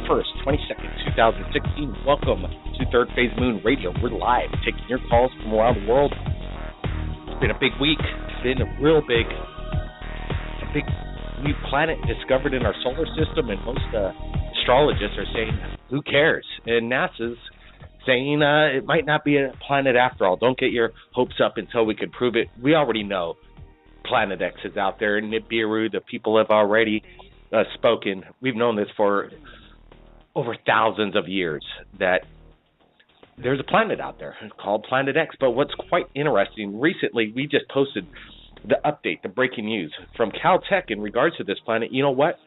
1st, 22nd, 2016. Welcome to Third Phase Moon Radio. We're live, taking your calls from around the world. It's been a big week. It's been a big new planet discovered in our solar system, and most astrologists are saying, who cares? And NASA's saying it might not be a planet after all. Don't get your hopes up until we can prove it. We already know Planet X is out there. Nibiru, the people have already spoken. We've known this for over thousands of years, that there's a planet out there called Planet X. But what's quite interesting, recently we just posted the update, the breaking news from Caltech in regards to this planet. You know what?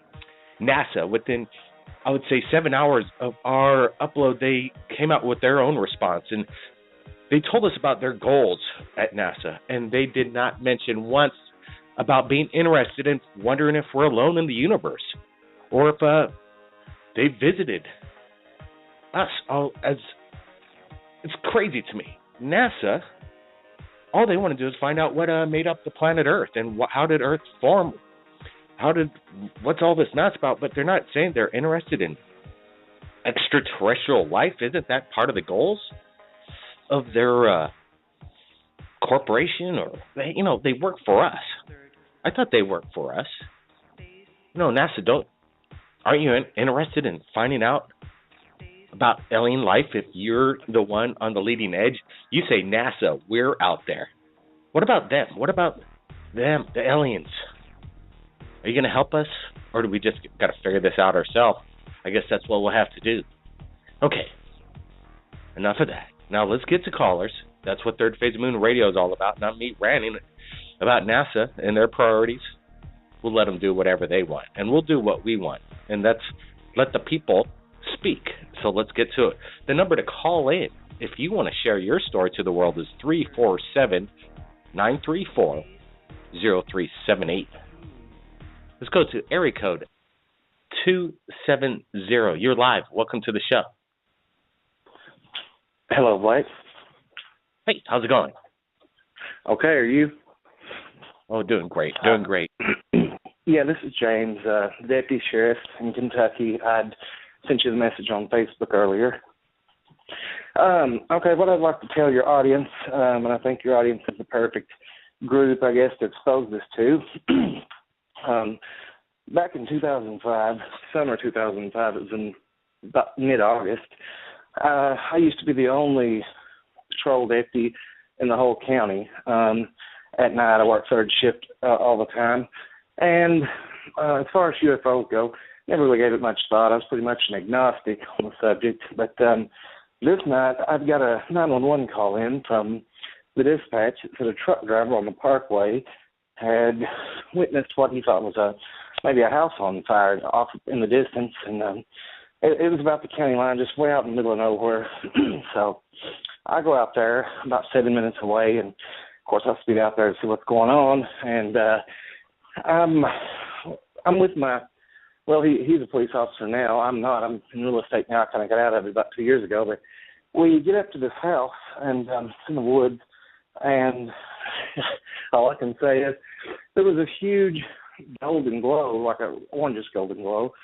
NASA, within, I would say, 7 hours of our upload, they came out with their own response, and they told us about their goals at NASA, and they did not mention once about being interested in wondering if we're alone in the universe, or if they visited us. It's crazy to me. NASA, all they want to do is find out what made up the planet Earth and how did Earth form. What's all this nuts about? But they're not saying they're interested in extraterrestrial life. Isn't that part of the goals of their corporation? Or they work for us. I thought they worked for us. No, NASA, aren't you interested in finding out about alien life if you're the one on the leading edge? You say, NASA, we're out there. What about them? What about them, the aliens? Are you going to help us, or do we just got to figure this out ourselves? I guess that's what we'll have to do. Okay, enough of that. Now let's get to callers. That's what Third Phase Moon Radio is all about, not me ranting about NASA and their priorities. We'll let them do whatever they want, and we'll do what we want, and that's let the people speak. So let's get to it. The number to call in, if you want to share your story to the world, is 347-934-0378. Let's go to area code 270. You're live. Welcome to the show. Hello, Blake. Hey, how's it going? Okay, are you? Oh, doing great. Doing great. Yeah, this is James, Deputy Sheriff in Kentucky. I'd sent you the message on Facebook earlier. Okay, what I'd like to tell your audience, and I think your audience is the perfect group, I guess, to expose this to. Back in 2005, summer 2005, it was in about mid-August, I used to be the only patrol deputy in the whole county. At night, I worked third shift all the time. And as far as UFOs go, never really gave it much thought. I was pretty much an agnostic on the subject. But this night, I've got a 911 call in from the dispatch that said a truck driver on the parkway had witnessed what he thought was maybe a house on fire off in the distance. And it was about the county line, just way out in the middle of nowhere. So I go out there about 7 minutes away, and of course I speed out there to see what's going on. And I'm with he's a police officer now. I'm not. I'm in real estate now. I kind of got out of it about 2 years ago. But we get up to this house, and it's in the woods, and all I can say is there was a huge golden glow, like an orangish golden glow,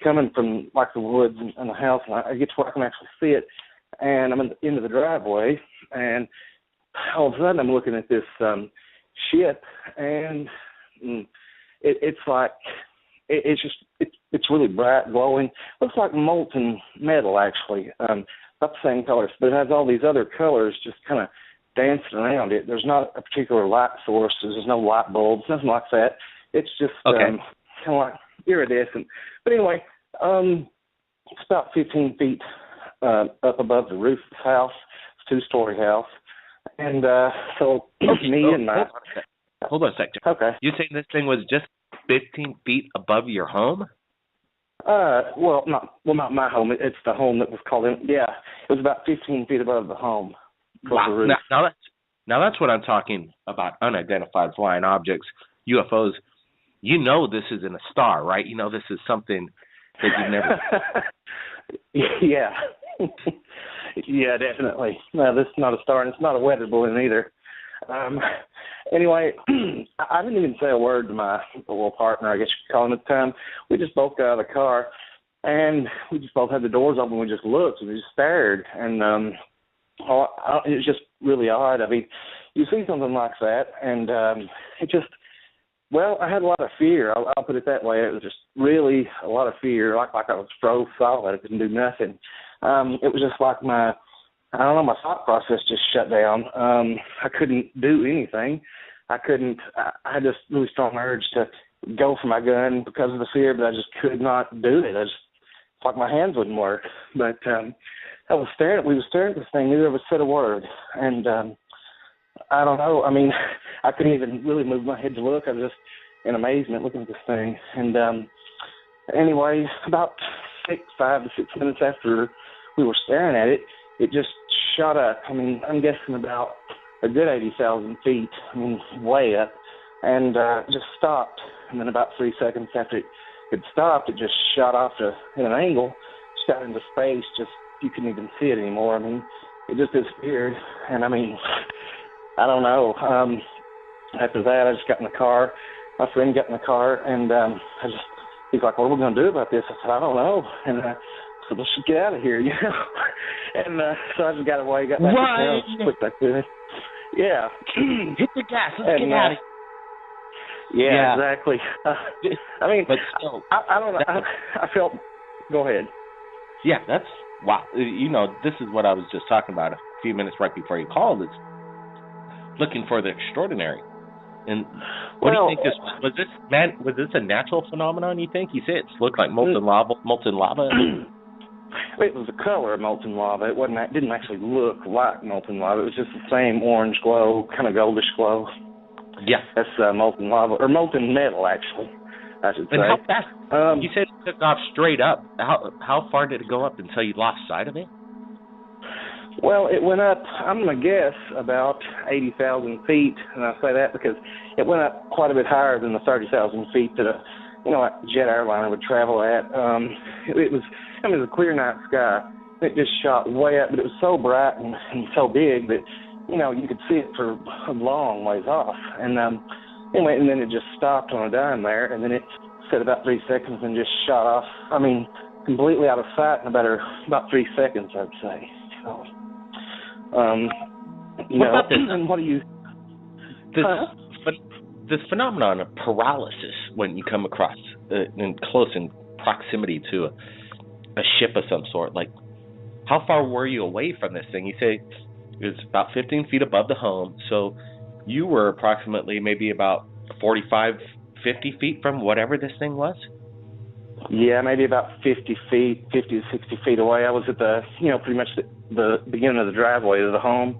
coming from like the woods and the house, and I get to where I can actually see it, and I'm into the driveway, and all of a sudden I'm looking at this ship, and it's like it's really bright, glowing. Looks like molten metal, actually. Not the same colors, but it has all these other colors just kind of dancing around it. There's not a particular light source. There's no light bulbs, nothing like that. It's just kind of like iridescent. But anyway, it's about 15 feet up above the roof of the house. It's a two-story house. And so me and my... Hold on a second. Okay. You saying this thing was just 15 feet above your home? Well, not my home. It's the home that was called in. Yeah, it was about 15 feet above the home. Wow. Now that's what I'm talking about. Unidentified flying objects, UFOs. You know this isn't a star, right? You know this is something that you've never. Yeah. Yeah, definitely. No, this is not a star, and it's not a weather balloon either. Anyway, I didn't even say a word to my little partner, I guess you could call him at the time. We just both got out of the car, And we just both had the doors open. We just looked and we just stared. And it was just really odd. I mean, you see something like that, and it just, well, I had a lot of fear. I'll put it that way. It was just really a lot of fear, like I was froze solid. I couldn't do nothing. It was just like my thought process just shut down. I couldn't do anything. I had this really strong urge to go for my gun because of the fear, but I just could not do it. It's like my hands wouldn't work. But we were staring at this thing, neither of us said a word. And I don't know. I mean, I couldn't even really move my head to look. I was just in amazement looking at this thing. And anyway, about 5 to 6 minutes after we were staring at it, it just shot up. I mean, I'm guessing about a good 80,000 feet, I mean, way up, and just stopped. And then about 3 seconds after it stopped, it just shot off in an angle, shot into space. Just, you couldn't even see it anymore. I mean, it just disappeared. And I mean, I don't know. After that, I just got in the car. My friend got in the car, and he's like, "What are we going to do about this?" I said, "I don't know." And so let's just get out of here, you know. And so I just got away, got back to town, quick back to it. Yeah. Hit the gas. Let's get out of here. Yeah, exactly. I mean, but still, I don't know. I felt. Go ahead. Yeah, that's wow. You know, this is what I was just talking about a few minutes right before you called. It's looking for the extraordinary. And what do you think was this a natural phenomenon, you think? You say it looked like molten lava. It was the color of molten lava. It didn't actually look like molten lava. It was just the same orange glow, kind of goldish glow. Yeah. That's molten lava, or molten metal, actually, I should say. And how fast? You said it took off straight up. How far did it go up until you lost sight of it? Well, it went up, I'm going to guess, about 80,000 feet, and I say that because it went up quite a bit higher than the 30,000 feet that a jet airliner would travel at. It was a clear night sky. It just shot way up, but it was so bright and so big that, you could see it for a long ways off. And anyway, and then it just stopped on a dime there, and then it set about 3 seconds and just shot off. I mean, completely out of sight in about 3 seconds, I'd say. So, what about this? What do you? This phenomenon of paralysis when you come across in proximity to a ship of some sort. Like, how far were you away from this thing? You say it was about 15 feet above the home, so you were approximately maybe about 45, 50 feet from whatever this thing was? Yeah, maybe about 50 to 60 feet away. I was at pretty much the beginning of the driveway of the home.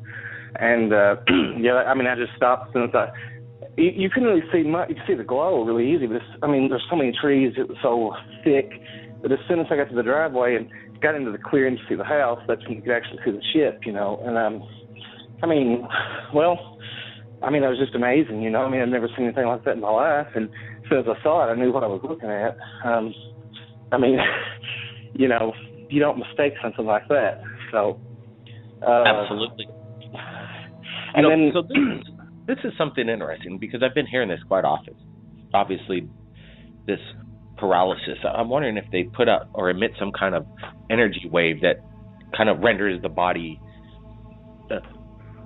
And, I just stopped as soon as you couldn't really see much. You could see the glow really easy, but there's so many trees, it was so thick, that as soon as I got to the driveway and got into the clearing to see the house, that's when you could actually see the ship, And, it was just amazing, I've never seen anything like that in my life, and as soon as I saw it, I knew what I was looking at. You don't mistake something like that. So, absolutely. So this is something interesting because I've been hearing this quite often. Obviously, this paralysis. I'm wondering if they put out or emit some kind of energy wave that kind of renders the body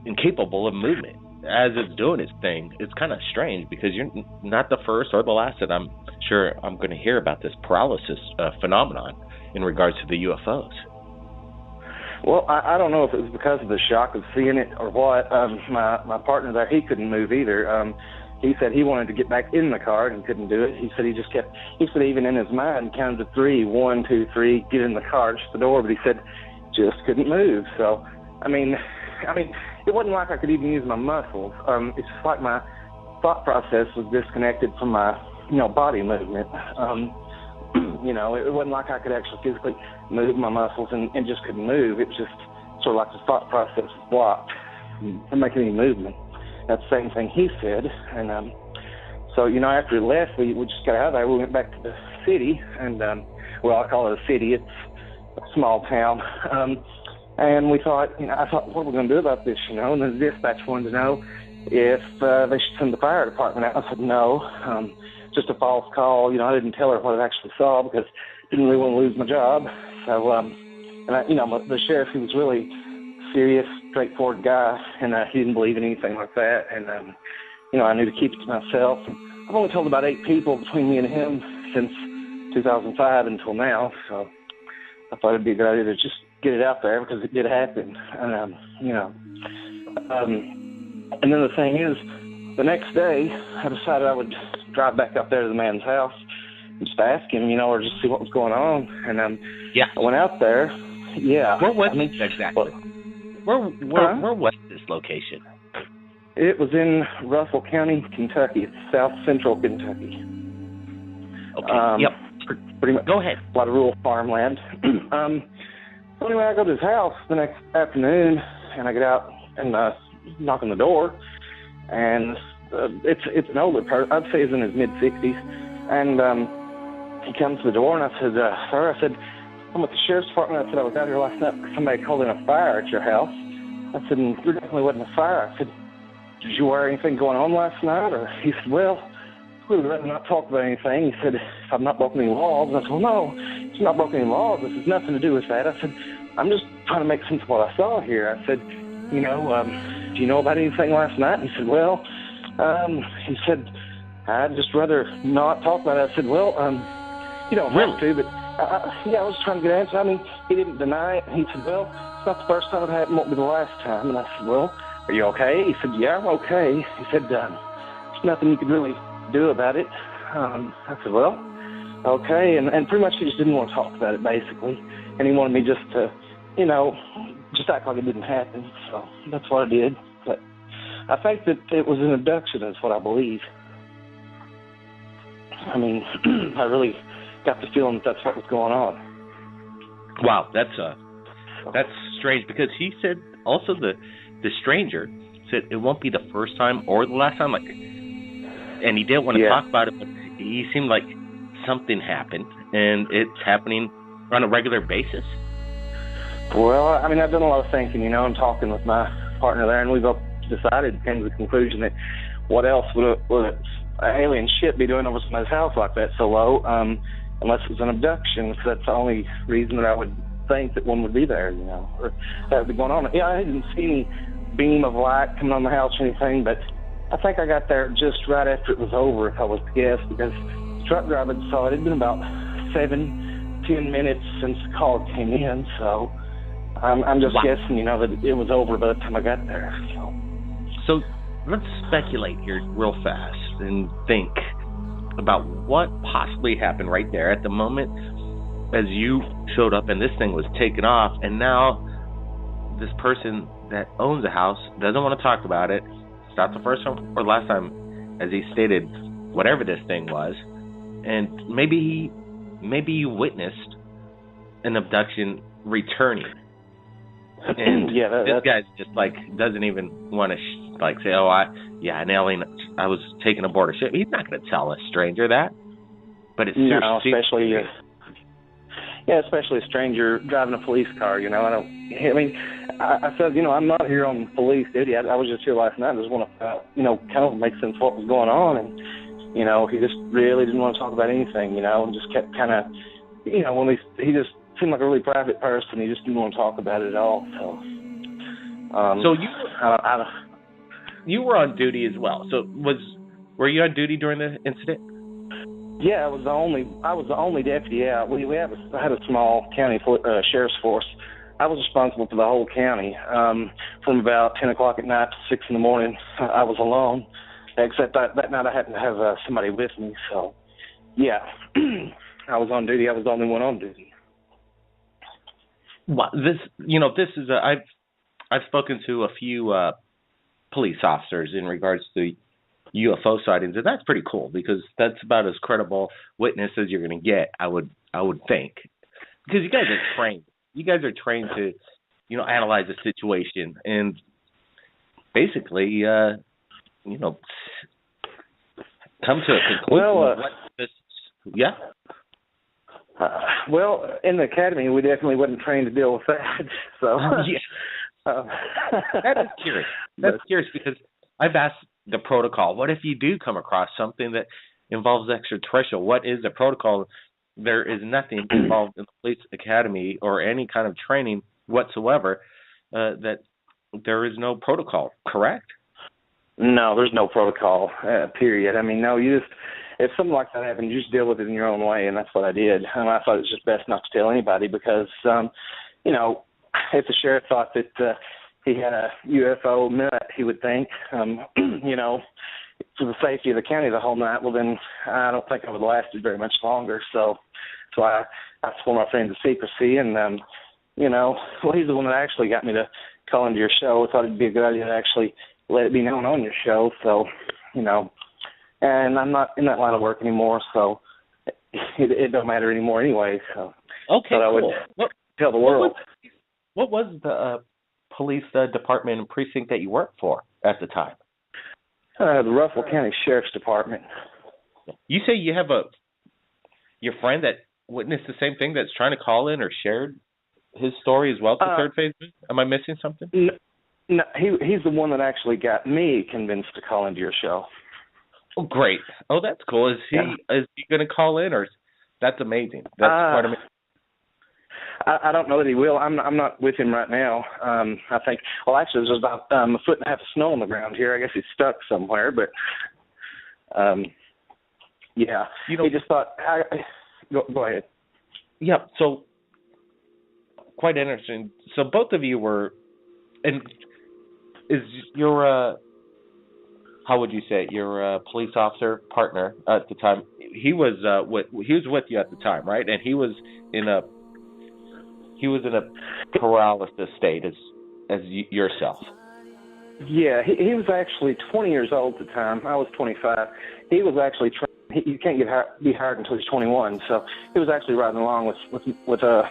incapable of movement as it's doing its thing. It's kind of strange because you're not the first or the last that I'm sure I'm going to hear about this paralysis phenomenon in regards to the UFOs. Well, I don't know if it was because of the shock of seeing it or what. My partner there, he couldn't move either. He said he wanted to get back in the car and couldn't do it. He said even in his mind counted to 3, 1, 2, 3, get in the car, just the door, but he said just couldn't move. So, it wasn't like I could even use my muscles. It's just like my thought process was disconnected from my, body movement. It wasn't like I could actually physically move my muscles and just couldn't move. It was just sort of like the thought process was blocked from making any movement. That's the same thing he said. And so, after he left, we just got out of there. We went back to the city, and, I call it a city. It's a small town. And we thought, I thought, what are we going to do about this, And the dispatch wanted to know if they should send the fire department out. I said no. just a false call. You know, I didn't tell her what I actually saw because I didn't really want to lose my job. So, the sheriff, he was really serious, straightforward guy, and he didn't believe in anything like that. And, I knew to keep it to myself. I've only told about 8 people between me and him since 2005 until now. So I thought it'd be a good idea to just get it out there because it did happen. And, and then the thing is, the next day, I decided I would drive back up there to the man's house and just ask him, or just see what was going on. And I went out there. Yeah. Where was exactly? Where was this location? It was in Russell County, Kentucky. It's south central Kentucky. Okay. Yep. Pretty much. Go ahead. A lot of rural farmland. So anyway, I go to his house the next afternoon, and I get out and knock on the door, and it's an older person. I'd say he's in his mid-60s, and he comes to the door, and I said, "Sir," I said, "I'm with the sheriff's department." I said, "I was out here last night because somebody called in a fire at your house." I said, "And there definitely wasn't a fire." I said, "Did you wear anything going on last night?" Or he said, "Well, we would rather not talk about anything." He said, "I've not broken any laws." And I said, "Well, no, it's not broken any laws. This has nothing to do with that." I said, "I'm just trying to make sense of what I saw here." I said, "Do you know about anything last night?" And he said, "Well," he said, "I'd just rather not talk about it." I said, "Well, you don't have to, but I was trying to get an answer." I mean, he didn't deny it. He said, "Well, it's not the first time it happened, won't be the last time." And I said, "Well, are you okay?" He said, "Yeah, I'm okay." He said, "There's nothing you could really do about it." I said, "Well, okay." And pretty much he just didn't want to talk about it, basically. And he wanted me just to, just act like it didn't happen. So that's what I did. But I think that it was an abduction is what I believe. I mean, I really got the feeling that that's what was going on. Wow, that's strange because he said also the stranger said it won't be the first time or the last time, and he didn't want to talk about it, but he seemed like something happened, and it's happening on a regular basis. Well, I mean, I've done a lot of thinking, and talking with my partner there, and we've both decided, came to the conclusion that what else would an alien ship be doing over somebody's house like that so low, unless it was an abduction. So that's the only reason that I would think that one would be there, or that would be going on. Yeah, I didn't see any beam of light coming on the house or anything, but I think I got there just right after it was over, if I was to guess, because the truck driver saw it. It had been about 7-10 minutes since the call came in, so I'm just guessing, that it was over by the time I got there. So let's speculate here real fast and think about what possibly happened right there at the moment as you showed up and this thing was taken off, and now this person that owns the house doesn't want to talk about it. It's not the first time or last time, as he stated, whatever this thing was, and maybe you witnessed an abduction returning. And this guy's just doesn't even want to say, "Oh, an alien. I was taken aboard a ship." He's not going to tell a stranger that. But it's especially especially a stranger driving a police car. I said, I'm not here on police duty. I was just here last night. I just want to, kind of make sense of what was going on. And he just really didn't want to talk about anything. And just kept kind of, when he just seemed like a really private person. He just didn't want to talk about it at all. So, you were on duty as well. So were you on duty during the incident? Yeah, I was the only deputy out. I had a small county sheriff's force. I was responsible for the whole county from about 10 o'clock at night to 6 in the morning. I was alone, except that night I happened to have somebody with me. So, yeah, I was on duty. I was the only one on duty. Well, this is I've spoken to a few police officers in regards to UFO sightings, and that's pretty cool because that's about as credible witness as you're going to get, I would think, because you guys are trained. You guys are trained to, analyze the situation and basically, come to a conclusion. Well, in the academy, we definitely wasn't trained to deal with that. So, that is curious. That's curious because I've asked the protocol. What if you do come across something that involves extraterrestrial? What is the protocol? There is nothing involved in the police academy or any kind of training whatsoever that there is no protocol, correct? No, there's no protocol, period. I mean, no, you just, if something like that happens, you just deal with it in your own way, and that's what I did. And I thought it was just best not to tell anybody because, you know, if the sheriff thought that he had a UFO nut, he would think, you know, for the safety of the county the whole night, well, then I don't think I would have lasted very much longer. So I swore my friends to secrecy, and, you know, well, he's the one that actually got me to call into your show. I thought it'd be a good idea to actually let it be known on your show. So, you know, and I'm not in that line of work anymore, so it don't matter anymore anyway. So, okay, I would tell the world. What was the police department and precinct that you worked for at the time? The Russell County Sheriff's Department. You say you have your friend that witnessed the same thing that's trying to call in or shared his story as well to Third Phase? Am I missing something? No, he's the one that actually got me convinced to call into your show. Oh, great. Oh, that's cool. Is he going to call in, or that's amazing? That's quite amazing. I don't know that he will. I'm not with him right now. I think. Well, actually, there's about a foot and a half of snow on the ground here. I guess he's stuck somewhere. But yeah, you know, he just thought. Go ahead. Yeah. So quite interesting. So both of you were, and is your how would you say it? Your police officer partner at the time? He was with you at the time, right? And he was in a paralysis state as yourself. Yeah, he was actually 20 years old at the time. I was 25. He was actually you can't be hired until he's 21. So he was actually riding along with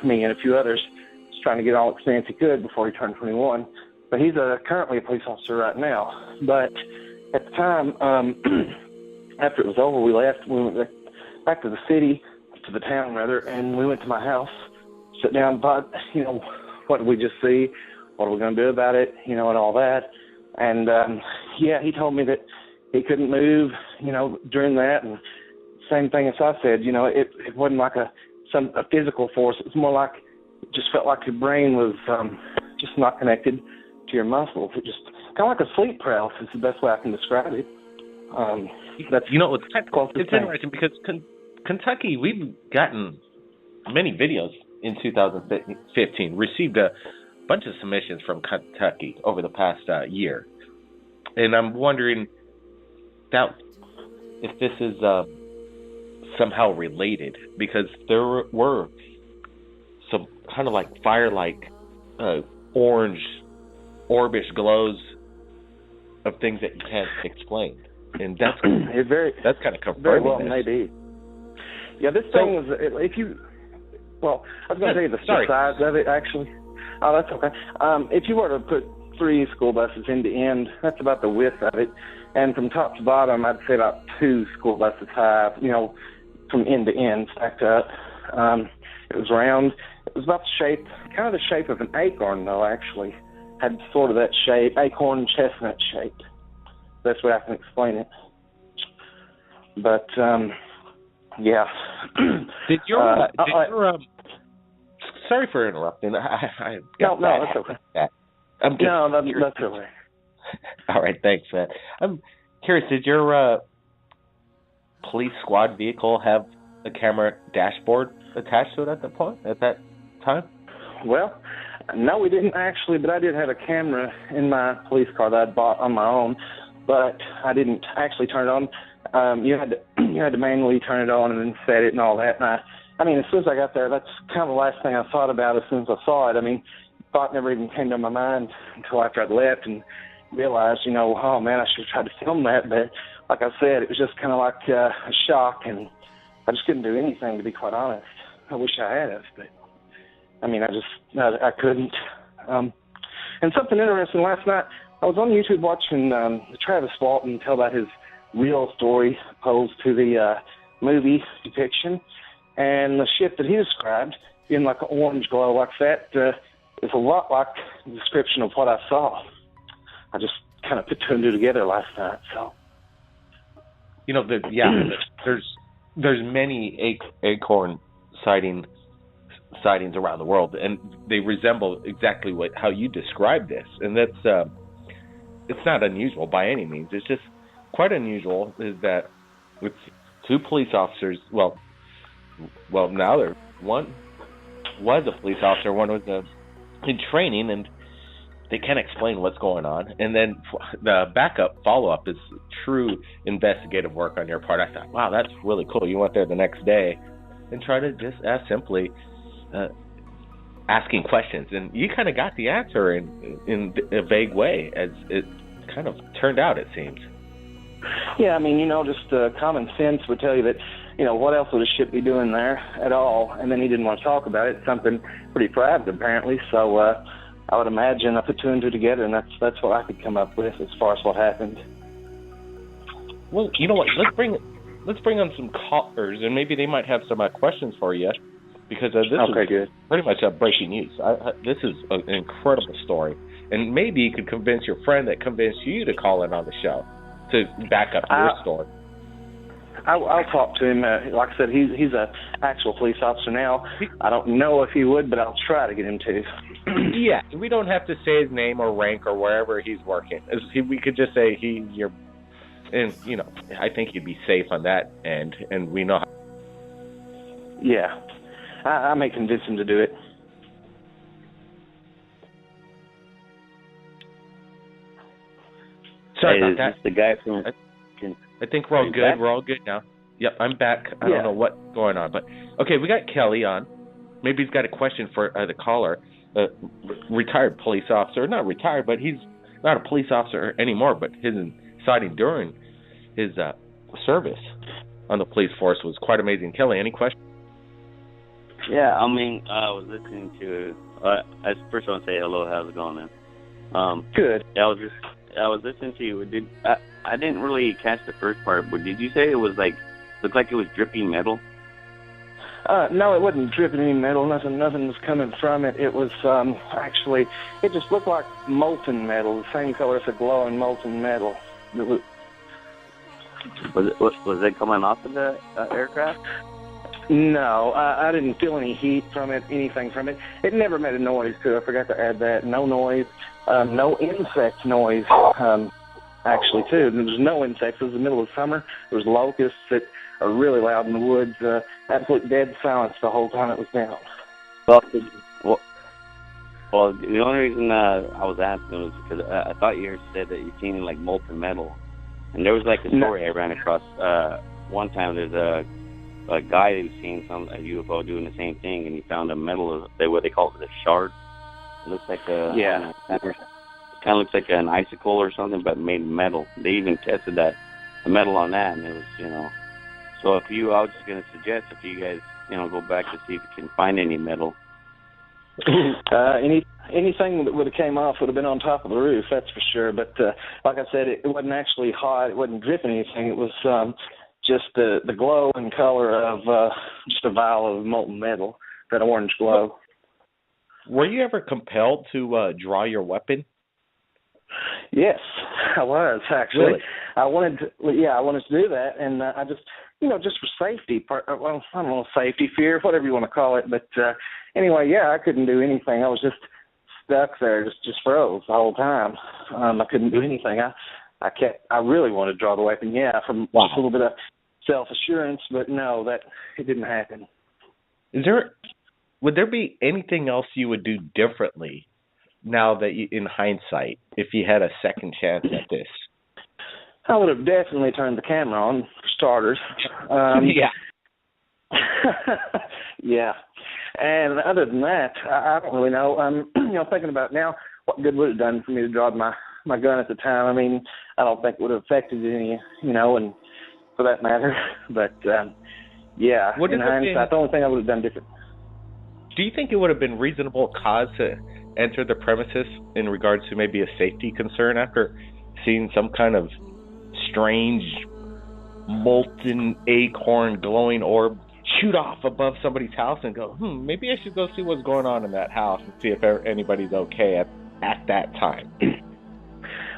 me and a few others, just trying to get all the experience he could before he turned 21. But he's currently a police officer right now. But at the time, after it was over, we left. We went back to the city, to the town rather, and we went to my house. Sit down, but you know, what did we just see? What are we going to do about it? You know, and all that. And yeah, he told me that he couldn't move. You know, during that, and same thing as I said. You know, it wasn't like a physical force. It was more like it just felt like your brain was just not connected to your muscles. It just kind of like a sleep paralysis is the best way I can describe it. That's it's interesting because Kentucky, we've gotten many videos in 2015, received a bunch of submissions from Kentucky over the past year. And I'm wondering if this is somehow related, because there were some kind of like fire-like orange, orbish glows of things that you can't explain. And that's kind of confirming very well this. Maybe. Yeah, this thing was, if you... Well, I was going to tell you the size of it, actually. Oh, that's okay. If you were to put 3 school buses end to end, that's about the width of it. And from top to bottom, I'd say about 2 school buses high, you know, from end to end, stacked up. It was round. It was about kind of the shape of an acorn, though, actually. Had sort of that shape, acorn chestnut shape. That's the way I can explain it. But, yeah. Did your sorry for interrupting. No, that's okay. That's okay. All right, thanks, man. I'm curious, did your police squad vehicle have a camera dashboard attached to it at that time? Well, no, we didn't actually, but I did have a camera in my police car that I'd bought on my own, but I didn't actually turn it on. You had to manually turn it on and then set it and all that. And I mean, as soon as I got there, that's kind of the last thing I thought about as soon as I saw it. I mean, thought never even came to my mind until after I'd left and realized, you know, oh man, I should have tried to film that. But like I said, it was just kind of like a shock, and I just couldn't do anything, to be quite honest. I wish I had, but I mean, I couldn't. And something interesting, last night I was on YouTube watching Travis Walton tell about his real story opposed to the movie depiction, and the shit that he described in like an orange glow like that is a lot like the description of what I saw. I just kind of put 2 and 2 together last night. So there's many acorn sightings around the world, and they resemble exactly how you described this, and that's it's not unusual by any means. It's just quite unusual is that with two police officers. Well, now one was a police officer, one was in training, and they can't explain what's going on. And then the backup follow-up is true investigative work on your part. I thought, wow, that's really cool. You went there the next day and tried to just ask simply asking questions. And you kind of got the answer in a vague way, as it kind of turned out, it seems. Yeah, I mean, just common sense would tell you that, what else would a ship be doing there at all? And then he didn't want to talk about it. Something pretty private, apparently. So I would imagine I put two and two together, and that's what I could come up with as far as what happened. Well, you know what? Let's bring on some callers, and maybe they might have some questions for you, because this is pretty much breaking news. This is an incredible story, and maybe you could convince your friend that convinced you to call in on the show to back up your story. I'll talk to him. Like I said, he's an actual police officer now. I don't know if he would, but I'll try to get him to. Yeah, we don't have to say his name or rank or wherever he's working. We could just say and I think he'd be safe on that end, and we know. Yeah, I may convince him to do it. Sorry about that. The guy from. I think we're all good. Back? We're all good now. Yep, I'm back. I don't know what's going on, but okay, we got Kelly on. Maybe he's got a question for the caller. Retired police officer, not retired, but he's not a police officer anymore. But his sighting during his service on the police force was quite amazing. Kelly, any questions? Yeah, I mean, I was listening to. First, I want to say hello. How's it going, man? Good. I was listening to you. I didn't really catch the first part, but did you say it was looked like it was dripping metal? No, it wasn't dripping any metal. Nothing was coming from it. It was actually, it just looked like molten metal, the same color as a glowing molten metal. Was it coming off of the aircraft? No, I didn't feel any heat from it, anything from it. It never made a noise, too. I forgot to add that. No noise. No insect noise, actually, too. There was no insects. It was the middle of summer. There was locusts that are really loud in the woods. Absolute dead silence the whole time it was down. Well, the only reason I was asking was because I thought you said that you've seen molten metal. And there was a story I ran across. One time there's a guy who's seen a UFO doing the same thing, and he found a metal, what they call it, a shard. It looks like it kind of looks like an icicle or something, but made of metal. They even tested the metal on that, and it was, So I was just going to suggest if you guys, go back to see if you can find any metal. Anything that would have came off would have been on top of the roof, that's for sure. But like I said, it wasn't actually hot. It wasn't dripping anything. It was just the glow and color of just a vial of molten metal, that orange glow. Were you ever compelled to draw your weapon? Yes, I was actually. Really? I wanted to do that, and I just, just for safety. Well, I don't know, safety, fear, whatever you want to call it. But anyway, I couldn't do anything. I was just stuck there, just froze the whole time. I couldn't do anything. I really wanted to draw the weapon. From just a little bit of self-assurance, but no, that it didn't happen. Would there be anything else you would do differently now that in hindsight, if you had a second chance at this? I would have definitely turned the camera on, for starters. Yeah. And other than that, I don't really know. Thinking about it now, what good would it have done for me to draw my gun at the time? I mean, I don't think it would have affected any, and for that matter. But, in hindsight, the only thing I would have done different. Do you think it would have been reasonable cause to enter the premises in regards to maybe a safety concern after seeing some kind of strange molten acorn glowing orb shoot off above somebody's house and go, maybe I should go see what's going on in that house and see if anybody's okay at that time?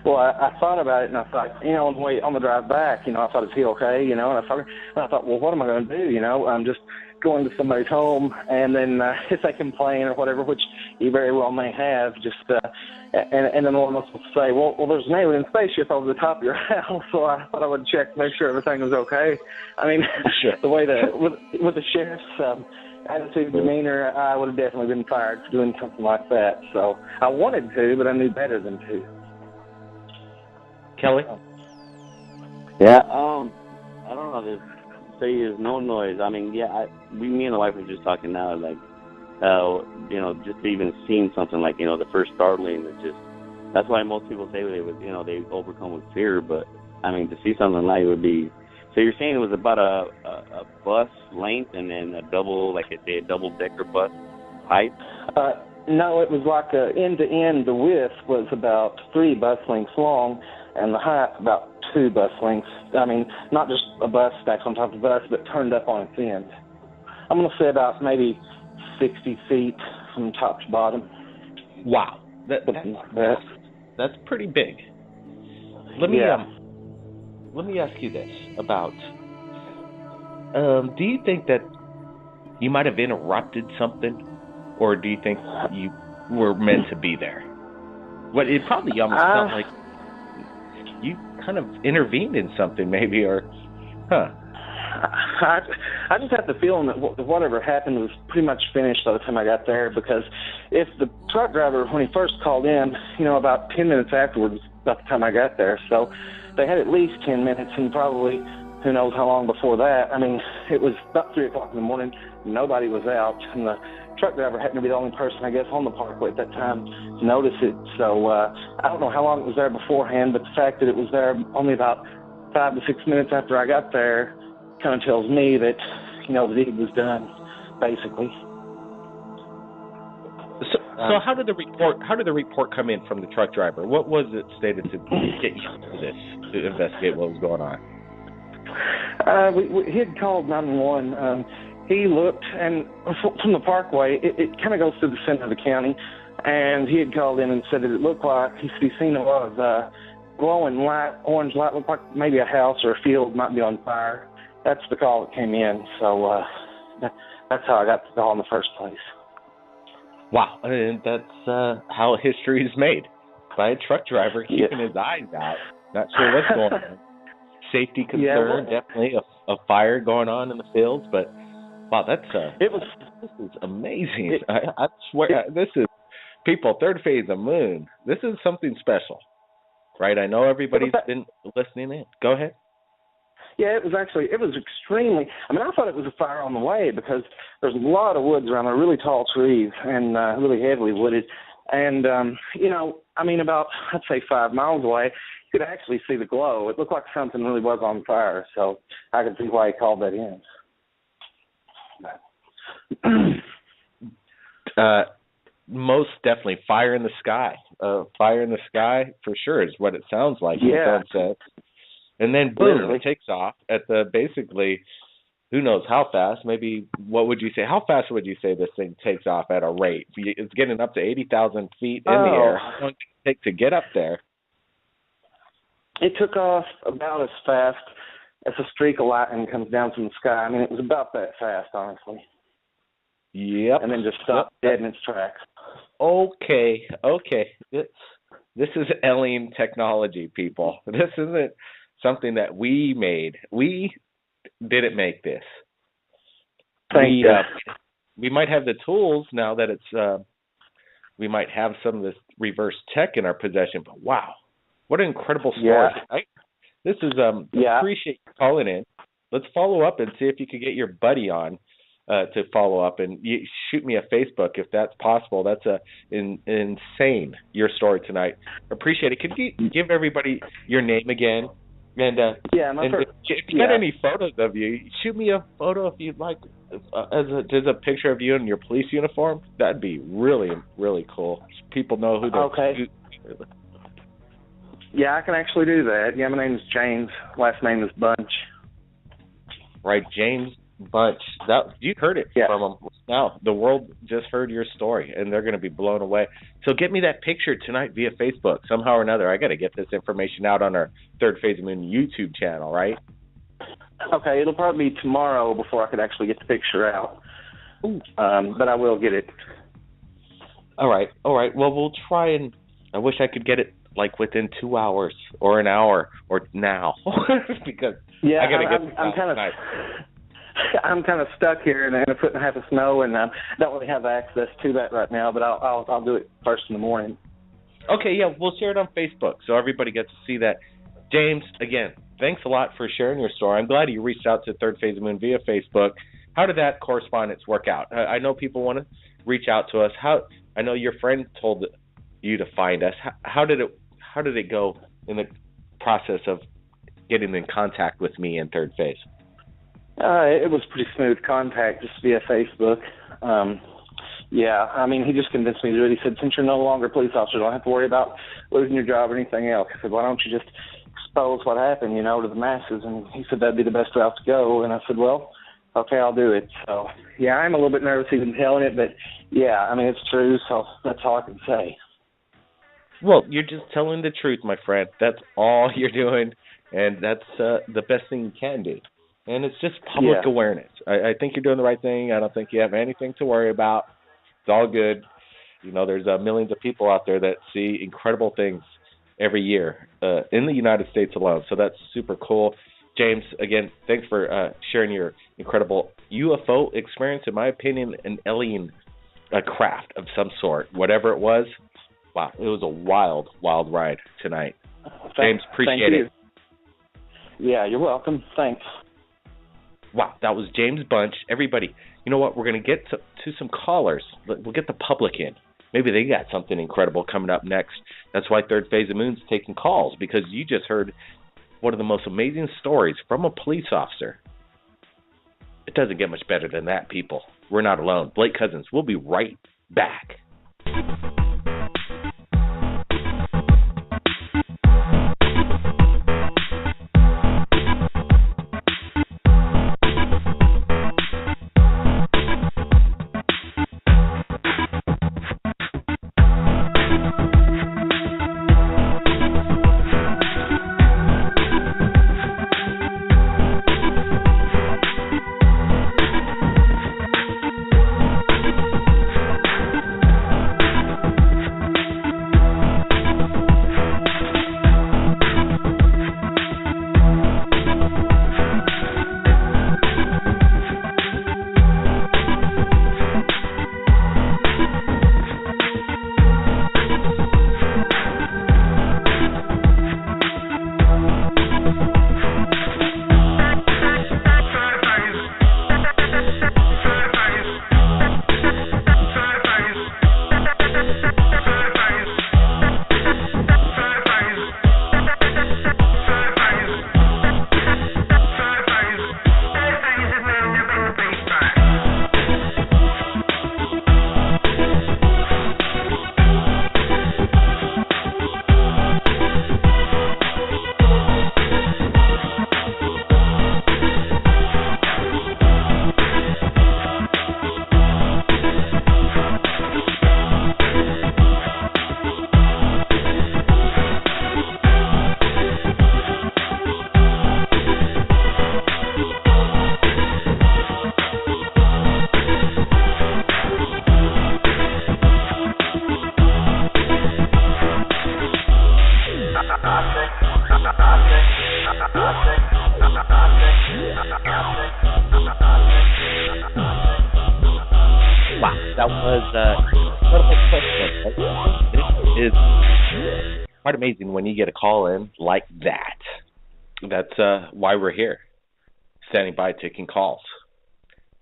Well, I thought about it, and I thought, on the drive back, I thought, is he okay, and I thought, well, what am I going to do, I'm just going to somebody's home, and then if they complain or whatever, which you very well may have, just, and then one of us will say, well, there's an alien spaceship over the top of your house, so I thought I would check to make sure everything was okay. I mean, sure. The way with the sheriff's attitude, demeanor, I would have definitely been fired for doing something like that. So I wanted to, but I knew better than to. Kelly? Yeah, I don't know. There's no noise. I mean, me and the wife were just talking now, like, just even seeing something like, the first startling, that's why most people say they overcome with fear. But I mean, to see something like it would be. So you're saying it was about a bus length and then a double-decker bus height? No, it was like end to end. The width was about 3 bus lengths long, and the height about 2 bus lengths. I mean, not just a bus stacked on top of a bus, but turned up on its end. I'm going to say about maybe 60 feet from top to bottom. Wow, that's pretty big. Let me ask you this about. Do you think that you might have interrupted something, or do you think you were meant to be there? Well, it probably almost felt like you kind of intervened in something, maybe, or, huh? I just had the feeling that whatever happened was pretty much finished by the time I got there, because if the truck driver, when he first called in, about 10 minutes afterwards, about the time I got there, so they had at least 10 minutes, and probably who knows how long before that. I mean, it was about 3 o'clock in the morning, nobody was out, and the truck driver happened to be the only person, I guess, on the parkway at that time to notice it. So I don't know how long it was there beforehand, but the fact that it was there only about 5 to 6 minutes after I got there kind of tells me that, the deed was done, basically. So how did the report come in from the truck driver? What was it stated to get you to this, to investigate what was going on? He had called 911. He looked, and from the parkway, it kind of goes through the center of the county, and he had called in and said that it looked like he'd seen a lot of glowing light, orange light, looked like maybe a house or a field might be on fire. That's the call that came in, so that's how I got the call in the first place. Wow, and that's how history is made, by a truck driver keeping his eyes out, not sure what's going on. Safety concern, definitely a fire going on in the fields, but wow, this is amazing. I swear, this is, people, third phase of moon. This is something special, right? I know everybody's been listening in. Go ahead. Yeah, it was extremely, I mean, I thought it was a fire on the way because there's a lot of woods around there, really tall trees and really heavily wooded. And, about, I'd say 5 miles away, you could actually see the glow. It looked like something really was on fire, so I could see why he called that in. Most definitely fire in the sky. Fire in the sky for sure is what it sounds like. Yeah. And then boom, it takes off at basically, who knows how fast, maybe, what would you say? How fast would you say this thing takes off at a rate? It's getting up to 80,000 feet in the air. How long does it take to get up there? It took off about as fast as a streak of lightning comes down from the sky. I mean, it was about that fast, honestly. Yep. And then just stopped dead in its tracks. Okay. This is alien technology, people. This isn't something that we made. We didn't make this. We might have the tools now that it's. We might have some of this reverse tech in our possession, but wow, what an incredible story! Yeah. This is appreciate you calling in. Let's follow up and see if you could get your buddy on to follow up, and you shoot me a Facebook if that's possible. That's insane, your story tonight. Appreciate it. Could you give everybody your name again? And if you got any photos of you, shoot me a photo if you'd like, as a picture of you in your police uniform. That'd be really, really cool. So people know who. Yeah, I can actually do that. Yeah, my name is James. Last name is Bunch. Right, James Bunch. That you heard it Yeah. from them. Now the world just heard your story, and they're going to be blown away. So get me that picture tonight via Facebook somehow or another. I got to get this information out on our Third Phase Moon YouTube channel, right? Okay, it'll probably be tomorrow before I could actually get the picture out. But I will get it. All right. Well, we'll try, and I wish I could get it like within 2 hours or an hour or now because I got to get this out tonight. I'm kind of stuck here in a foot and a half of snow, and don't really have access to that right now. But I'll do it first in the morning. Okay, yeah, we'll share it on Facebook so everybody gets to see that. James, again, thanks a lot for sharing your story. I'm glad you reached out to Third Phase Moon via Facebook. How did that correspondence work out? I know people want to reach out to us. I know your friend told you to find us. How did it go in the process of getting in contact with me in Third Phase? It was pretty smooth contact just via Facebook. Yeah, I mean, he just convinced me to do it. He said, since you're no longer a police officer, you don't have to worry about losing your job or anything else. He said, why don't you just expose what happened, to the masses? And he said that'd be the best route to go. And I said, well, okay, I'll do it. So, yeah, I'm a little bit nervous even telling it, but, yeah, I mean, it's true, so that's all I can say. Well, you're just telling the truth, my friend. That's all you're doing, and that's the best thing you can do. And it's just public awareness. I think you're doing the right thing. I don't think you have anything to worry about. It's all good. There's millions of people out there that see incredible things every year in the United States alone. So that's super cool. James, again, thanks for sharing your incredible UFO experience. In my opinion, an alien craft of some sort, whatever it was. Wow, it was a wild, wild ride tonight. James, appreciate it. Yeah, you're welcome. Thanks. Wow, that was James Bunch. Everybody, you know what? We're going to get to some callers. We'll get the public in. Maybe they got something incredible coming up next. That's why Third Phase of Moon's taking calls, because you just heard one of the most amazing stories from a police officer. It doesn't get much better than that, people. We're not alone. Blake Cousins, we'll be right back. That was incredible. It is quite amazing when you get a call in like that. That's why we're here, standing by taking calls.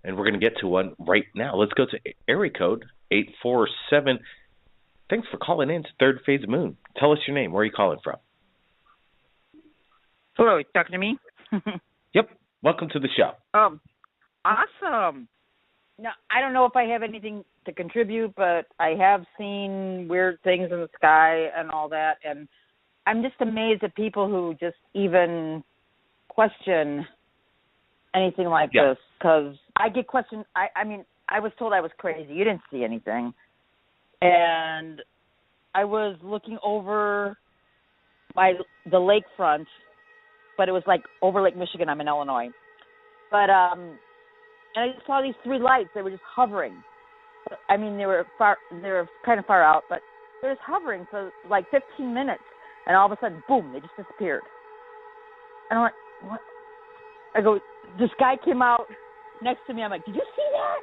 And we're going to get to one right now. Let's go to area code 847. Thanks for calling in to Third Phase of Moon. Tell us your name. Where are you calling from? Hello, you talking to me? Yep. Welcome to the show. Awesome. Now, I don't know if I have anything to contribute, but I have seen weird things in the sky and all that, and I'm just amazed at people who just even question anything like this, because I get questioned. I mean, I was told I was crazy. You didn't see anything. And I was looking over the lakefront, but it was like over Lake Michigan. I'm in Illinois. But and I just saw these 3 lights. They were just hovering. I mean, they were kind of far out, but they were just hovering for like 15 minutes. And all of a sudden, boom, they just disappeared. And I'm like, what? I go, this guy came out next to me. I'm like, did you see that?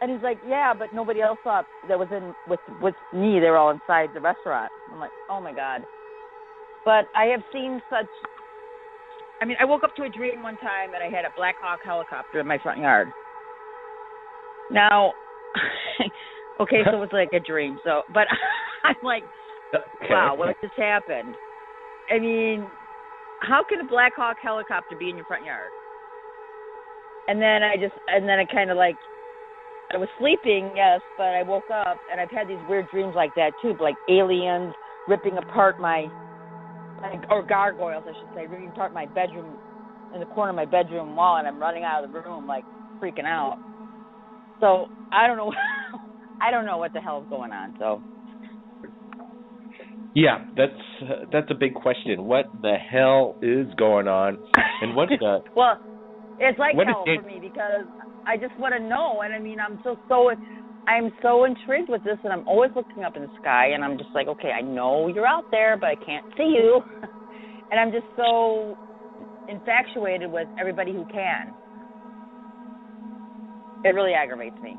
And he's like, yeah, but nobody else saw it that was in with me. They were all inside the restaurant. I'm like, oh, my God. But I have seen such – I mean, I woke up to a dream one time and I had a Black Hawk helicopter in my front yard. Now, okay, so it was like a dream. So, but I'm like, wow, what just happened? I mean, how can a Black Hawk helicopter be in your front yard? And then I kind of like, I was sleeping, yes, but I woke up and I've had these weird dreams like that too, like aliens ripping apart or gargoyles, I should say, ripping apart my bedroom, in the corner of my bedroom wall, and I'm running out of the room like freaking out. So I don't know, what the hell is going on. So. Yeah, that's a big question. What the hell is going on? And what the well, it's like hell for me because I just want to know. And I mean, I'm so intrigued with this, and I'm always looking up in the sky, and I'm just like, okay, I know you're out there, but I can't see you. And I'm just so infatuated with everybody who can. It really aggravates me.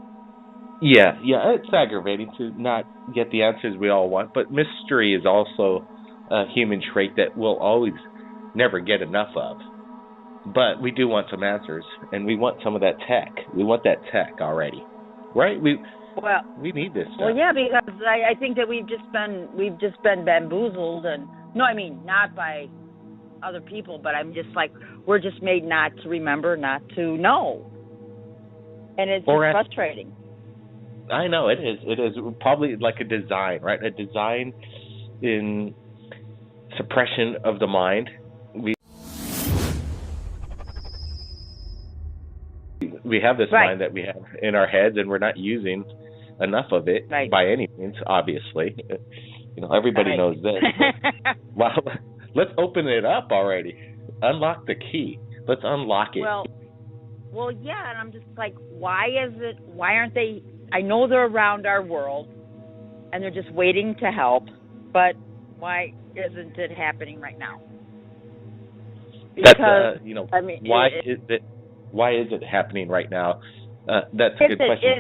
Yeah, it's aggravating to not get the answers we all want, but mystery is also a human trait that we'll always never get enough of. But we do want some answers, and we want some of that tech. We want that tech already, right? We need this stuff. Well, yeah, because I think that we've just been bamboozled, and no, I mean not by other people, but I'm just like, we're just made not to remember, not to know, and it's just frustrating. I know it is. It is probably like a design, right? A design in suppression of the mind. We have this mind that we have in our heads, and we're not using enough of it by any means. Obviously, everybody knows this. Well, let's open it up already. Unlock the key. Let's unlock it. Well, yeah, and I'm just like, why aren't they? I know they're around our world, and they're just waiting to help, but why isn't it happening right now? Because, why is it happening right now? That's a good question.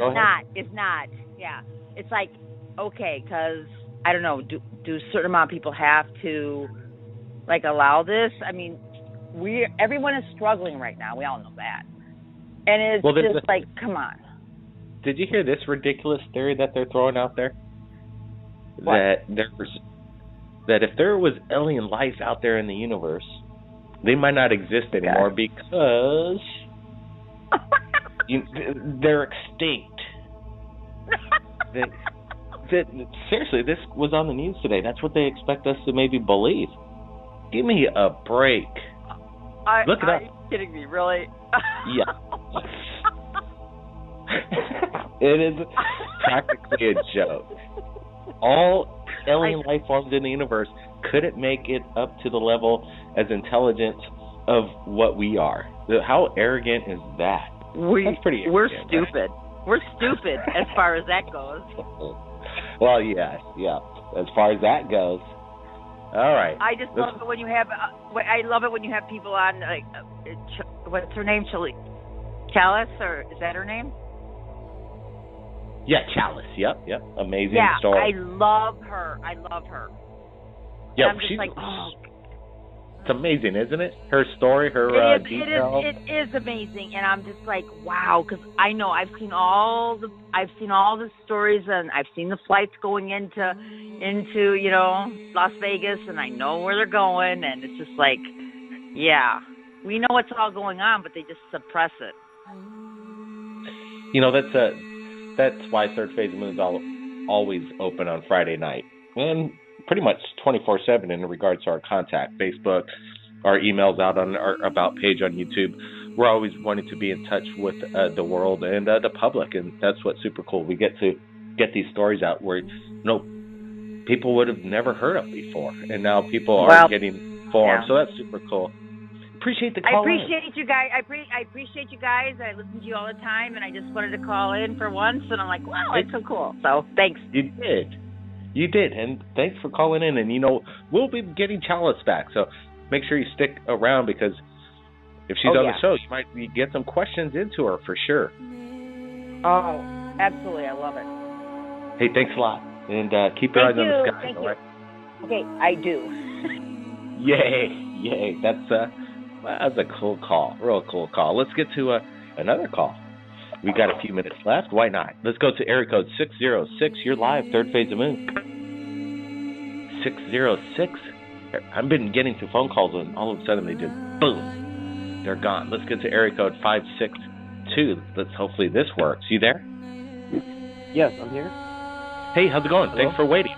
It's not. Yeah. It's like, okay, because, I don't know, do a certain amount of people have to, like, allow this? I mean, everyone is struggling right now. We all know that. And it's just like, come on. Did you hear this ridiculous theory that they're throwing out there? What? That if there was alien life out there in the universe, they might not exist anymore because they're extinct. Seriously, this was on the news today. That's what they expect us to maybe believe. Give me a break. Look it up. Are you kidding me? Really? Yeah. It is practically a joke. All alien life forms in the universe couldn't make it up to the level as intelligent of what we are. How arrogant is that? That's pretty arrogant. We're stupid. Right? We're stupid as far as that goes. Well, yes, yeah. As far as that goes. All right. I just love it when you have. I love it when you have people on. Like, what's her name? Chalice, or is that her name? Yeah, Chalice. Yep. Amazing story. I love her. Yeah, I'm just like, it's amazing, isn't it? Her story, detail. It is amazing, and I'm just like, wow, because I know I've seen all the stories, and I've seen the flights going into Las Vegas, and I know where they're going, and it's just like, yeah, we know what's all going on, but they just suppress it. That's why Third Phase Moon is always open on Friday night, and pretty much 24/7 in regards to our contact, Facebook, our emails out on our About page on YouTube. we're always wanting to be in touch with the world and the public, and that's what's super cool. We get to get these stories out where people would have never heard of before, and now people are getting informed. So that's super cool. Appreciate the call. I appreciate you guys. I appreciate you guys. I listen to you all the time, and I just wanted to call in for once. And I'm like, wow, it's so cool. So thanks. You did, and thanks for calling in. And we'll be getting Chalice back, so make sure you stick around, because if she's on the show, you might get some questions into her for sure. Oh, absolutely, I love it. Hey, thanks a lot, and keep your eyes on the sky. Thank all you. right? Okay, I do. Yay! That's a cool call, real cool call. Let's get to another call. We got a few minutes left. Why not? Let's go to area code 606. You're live, Third Phase of Moon. 606. I've been getting to phone calls, and all of a sudden they just boom, they're gone. Let's get to area code 562. Hopefully this works. You there? Yes, I'm here. Hey, how's it going? Hello? Thanks for waiting.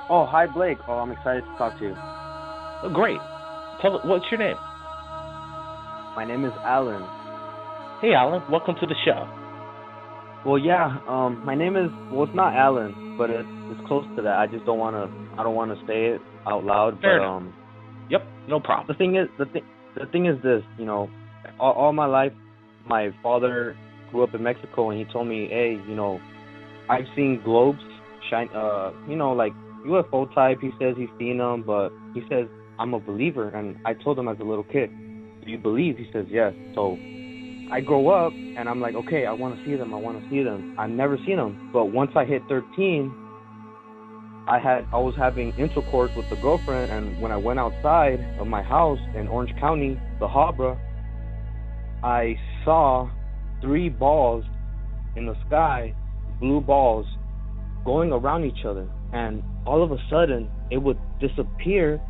Oh, hi, Blake. Oh, I'm excited to talk to you. Oh, great. What's your name? My name is Alan. Hey, Alan. Welcome to the show. Well, yeah. My name is. Well, it's not Alan, but it's close to that. I just don't want to. I don't want to say it out loud. Fair but enough. Yep, no problem. The thing is this. All my life, my father grew up in Mexico, and he told me, hey, I've seen globes shine. Like UFO type. He says he's seen them, but he says I'm a believer, and I told him as a little kid, do you believe? He says yes. So I grow up, and I'm like, okay, I want to see them. I've never seen them, but once I hit 13, I was having intercourse with the girlfriend, and when I went outside of my house in Orange County, the Habra, I saw 3 balls in the sky, blue balls, going around each other, and all of a sudden it would disappear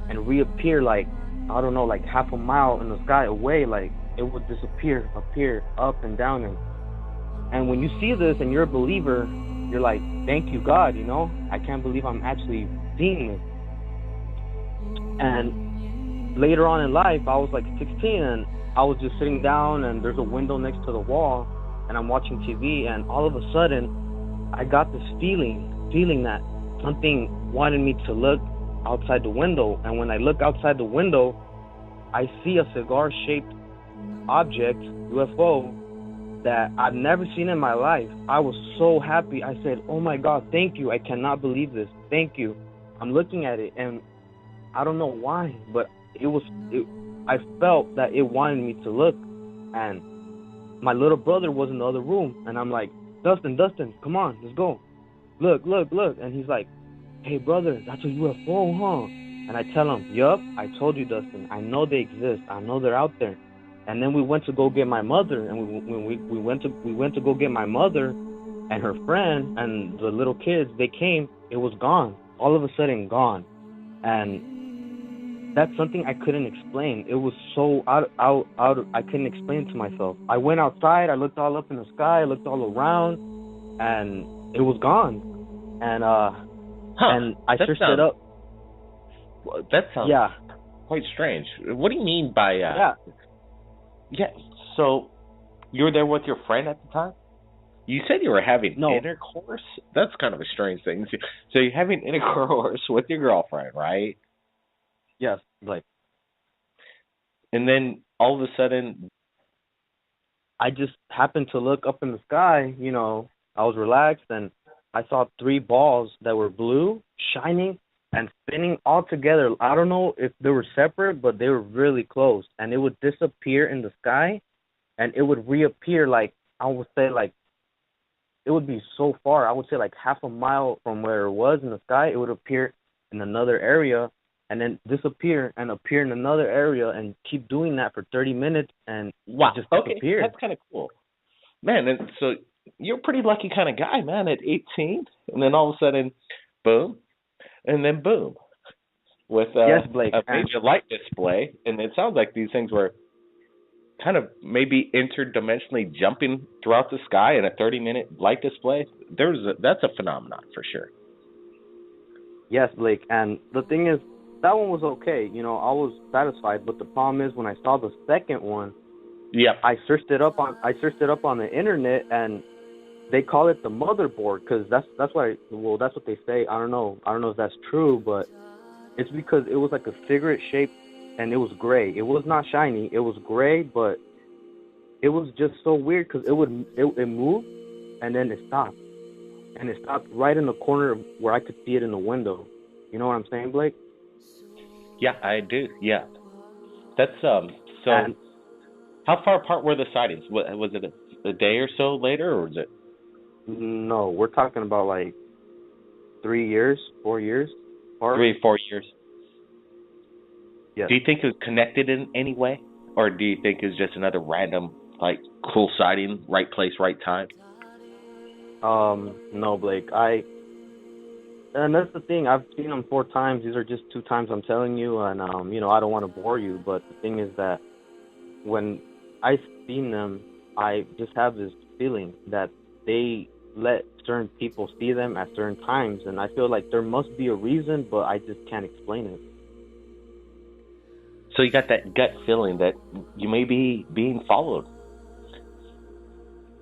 and reappear, like, I don't know, like half a mile in the sky away. Like it would disappear, appear, up and down. And when you see this and you're a believer, you're like, thank you, God, I can't believe I'm actually seeing this. And later on in life, I was like 16, and I was just sitting down, and there's a window next to the wall, and I'm watching TV, and all of a sudden I got this feeling that something wanted me to look outside the window. And when I look outside the window, I see a cigar-shaped object, UFO, that I've never seen in my life. I was so happy. I said, oh my God, thank you. I cannot believe this. Thank you. I'm looking at it, and I don't know why, but I felt that it wanted me to look. And my little brother was in the other room, and I'm like, Dustin, come on, let's go. Look. And he's like, hey, brother, that's a UFO, huh? And I tell him, yup, I told you, Dustin. I know they exist. I know they're out there. And then we went to go get my mother, and when we went to go get my mother and her friend and the little kids, they came. It was gone. All of a sudden, gone. And that's something I couldn't explain. It was so out. I couldn't explain it to myself. I went outside. I looked all up in the sky. I looked all around, and it was gone. And and I searched it up. That sounds quite strange. What do you mean by Yeah. So you were there with your friend at the time? You said you were having intercourse? That's kind of a strange thing. So you're having intercourse with your girlfriend, right? Yes, like. And then all of a sudden, I just happened to look up in the sky. I was relaxed, and I saw 3 balls that were blue, shining, and spinning all together. I don't know if they were separate, but they were really close. And it would disappear in the sky, and it would reappear, like, I would say, like, it would be so far. I would say, like, half a mile from where it was in the sky. It would appear in another area, and then disappear and appear in another area, and keep doing that for 30 minutes, and just disappear. That's kind of cool. Man, and so you're a pretty lucky kind of guy, man, at 18. And then all of a sudden, boom. And then boom, with yes, Blake, a major light display. And it sounds like these things were kind of maybe interdimensionally jumping throughout the sky in a 30-minute light display. That's a phenomenon for sure. Yes, Blake. And the thing is, that one was okay. I was satisfied. But the problem is, when I saw the second one, Yep. I searched it up on the internet, and they call it the motherboard because that's what they say. I don't know if that's true, but it's because it was like a cigarette shape, and it was gray. It was not shiny. It was gray, but it was just so weird because it moved, and then it stopped, and it stopped right in the corner where I could see it in the window. You know what I'm saying, Blake? Yeah, I do. Yeah. That's so. And how far apart were the sightings? Was it a day or so later, or was it? No, we're talking about like 3 years, 4 years. 3, 4 years. Yes. Do you think it was connected in any way, or do you think it's just another random, like, cool sighting, right place, right time? No, Blake. And that's the thing. I've seen them 4 times. These are just 2 times I'm telling you, and I don't want to bore you, but the thing is that when I've seen them, I just have this feeling that they let certain people see them at certain times, and I feel like there must be a reason, but I just can't explain it. So you got that gut feeling that you may be being followed.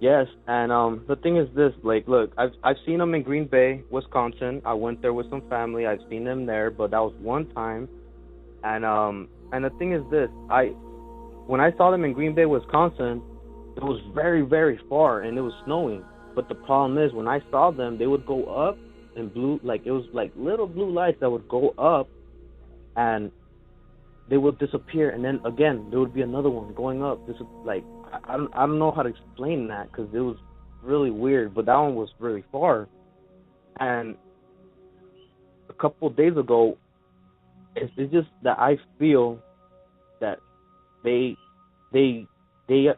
Yes, and the thing is this, Blake. Look, I've seen them in Green Bay, Wisconsin. I went there with some family. I've seen them there, but that was one time. And the thing is this, when I saw them in Green Bay, Wisconsin, it was very, very far, and it was snowing. But the problem is, when I saw them, they would go up and blue, like it was like little blue lights that would go up, and they would disappear, and then again there would be another one going up. This is like I don't know how to explain that because it was really weird. But that one was really far, and a couple of days ago, it's just that I feel that they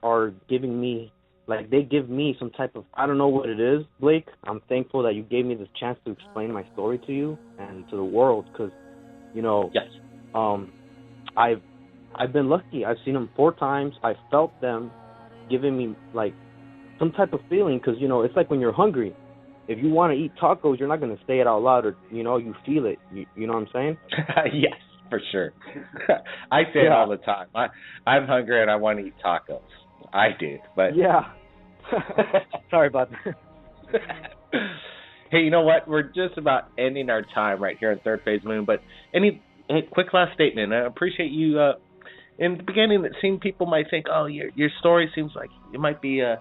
are giving me, like, they give me some type of, I don't know what it is, Blake. I'm thankful that you gave me this chance to explain my story to you and to the world because, Yes. I've been lucky. I've seen them 4 times. I felt them giving me, like, some type of feeling because, it's like when you're hungry. If you want to eat tacos, you're not going to say it out loud or, you feel it. You know what I'm saying? Yes, for sure. I say it all the time. I'm hungry and I want to eat tacos. I do, but... Yeah. Sorry about that. Hey, you know what? We're just about ending our time right here on Third Phase Moon, but any quick last statement. I appreciate you. In the beginning, it seemed people might think, oh, your story seems like it might be a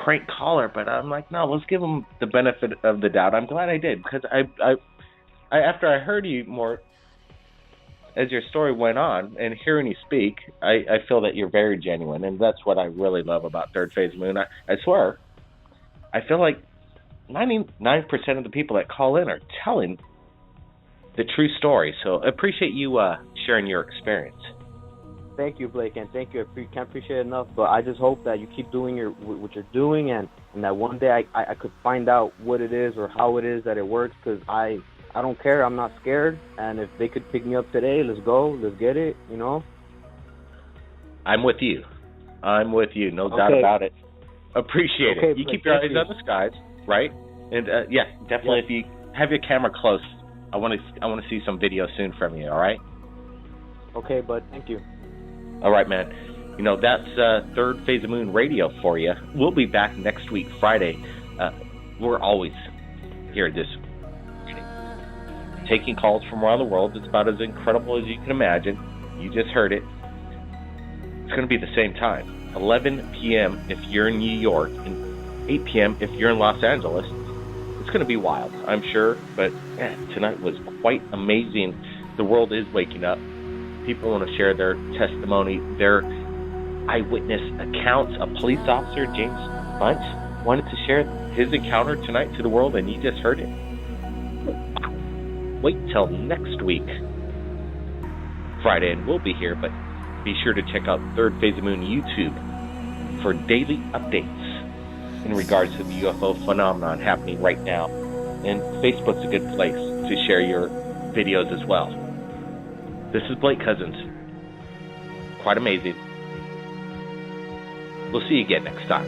prank caller, but I'm like, no, let's give them the benefit of the doubt. I'm glad I did because I after I heard you more as your story went on and hearing you speak, I feel that you're very genuine, and that's what I really love about Third Phase Moon. I swear, I feel like 99% of the people that call in are telling the true story. So I appreciate you sharing your experience. Thank you, Blake, and thank you. I can't appreciate it enough, but I just hope that you keep doing what you're doing, and that one day I could find out what it is or how it is that it works, because I don't care. I'm not scared, and if they could pick me up today, let's go. Let's get it, I'm with you. No doubt about it. Appreciate it. You keep your eyes on the skies, right? And, definitely if you have your camera close, I want to see some video soon from you, all right? Okay, bud. Thank you. All right, man. That's Third Phase of Moon Radio for you. We'll be back next week, Friday. We're always here this taking calls from around the world. It's about as incredible as you can imagine. You just heard it. It's going to be the same time, 11 p.m. if you're in New York, and 8 p.m. if you're in Los Angeles. It's going to be wild, I'm sure, but tonight was quite amazing. The world is waking up. People want to share their testimony, their eyewitness accounts. A police officer, James Bunch, wanted to share his encounter tonight to the world, and you just heard it. Wait till next week, Friday, and we'll be here, but be sure to check out Third Phase of Moon YouTube for daily updates in regards to the UFO phenomenon happening right now. And Facebook's a good place to share your videos as well. This is Blake Cousins. Quite amazing. We'll see you again next time.